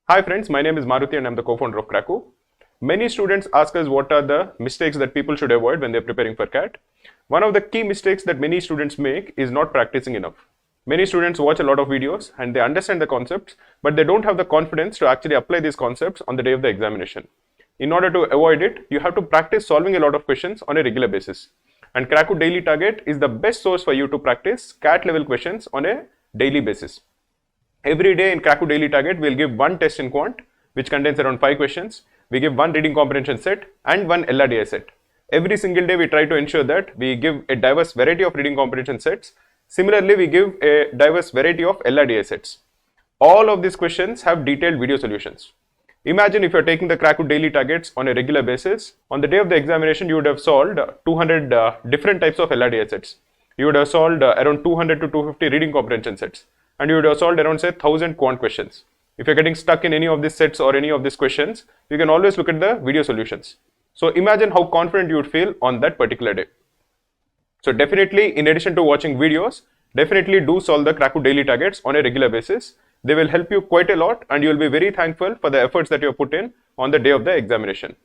Hi friends, my name is Maruti and I'm the co-founder of Cracku. Many students ask us what are the mistakes that people should avoid when they're preparing for CAT. One of the key mistakes that many students make is not practicing enough. Many students watch a lot of videos and they understand the concepts, but they don't have the confidence to actually apply these concepts on the day of the examination. In order to avoid it, you have to practice solving a lot of questions on a regular basis. And Cracku Daily Target is the best source for you to practice CAT level questions on a daily basis. Every day in Cracku Daily Target, we'll give one test in quant, which contains around 5 questions. We give one reading comprehension set and one LRDI set. Every single day, we try to ensure that we give a diverse variety of reading comprehension sets. Similarly, we give a diverse variety of LRDI sets. All of these questions have detailed video solutions. Imagine if you're taking the Cracku Daily Targets on a regular basis. On the day of the examination, you would have solved 200 different types of LRDI sets. You would have solved around 200 to 250 reading comprehension sets. And you would have solved around say 1000 quant questions. If you're getting stuck in any of these sets or any of these questions, you can always look at the video solutions. So imagine how confident you would feel on that particular day. So definitely, in addition to watching videos, definitely do solve the Cracku Daily Targets on a regular basis. They will help you quite a lot and you will be very thankful for the efforts that you have put in on the day of the examination.